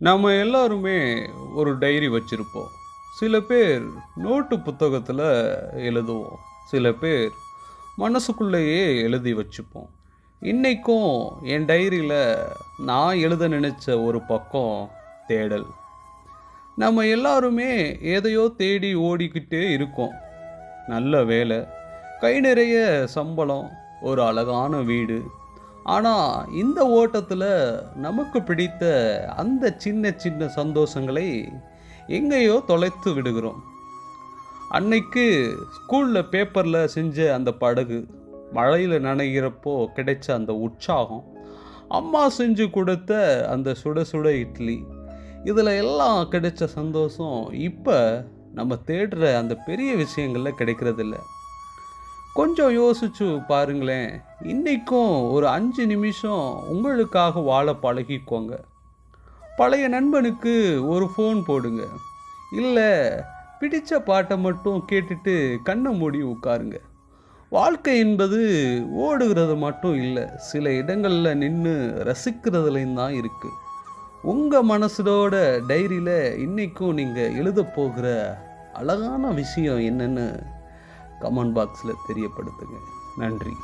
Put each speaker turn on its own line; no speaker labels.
நம்ம எல்லாருமே ஒரு டைரி வச்சிருப்போம். சில பேர் நோட்டு புத்தகத்தில் எழுதுவோம். சில பேர் மனசுக்குள்ளேயே எழுதி வச்சுப்போம். இன்னைக்கும் என் டைரியில் நான் எழுத நினைச்ச ஒரு பக்கம் தேடல். நம்ம எல்லாருமே எதையோ தேடி ஓடிக்கிட்டே இருக்கோம். நல்ல வேலை, கை நிறைய சம்பளம், ஒரு அழகான வீடு. ஆனால் இந்த ஓட்டத்தில் நமக்கு பிடித்த அந்த சின்ன சின்ன சந்தோஷங்களை எங்கேயோ தொலைத்து விடுகிறோம். அன்னைக்கு ஸ்கூலில் பேப்பரில் செஞ்ச அந்த படகு, மழையில் நனைகிறப்போ கிடைச்ச அந்த உற்சாகம், அம்மா செஞ்சு கொடுத்த அந்த சுட சுட இட்லி, இதில் எல்லாம் கிடைச்ச சந்தோஷம் இப்போ நம்ம தேடுற அந்த பெரிய விஷயங்களில் கிடைக்கிறதில்ல. கொஞ்சம் யோசிச்சு பாருங்களேன். இன்னைக்கும் ஒரு 5 நிமிஷம் உங்களுக்காக வாழ பழகிக்கோங்க. பழைய நண்பனுக்கு ஒரு ஃபோன் போடுங்க. இல்லை, பிடிச்ச பாட்டை மட்டும் கேட்டுட்டு கண்ணை மூடி உட்காருங்க. வாழ்க்கை என்பது ஓடுகிறது மட்டும் இல்லை, சில இடங்களில் நின்று ரசிக்கிறதுலையும் தான் இருக்குது. உங்கள் மனசோட டைரியில் இன்றைக்கும் நீங்கள் எழுத போகிற அழகான விஷயம் என்னென்னு கமெண்ட் பாக்ஸில் தெரியப்படுத்துங்க. நன்றி.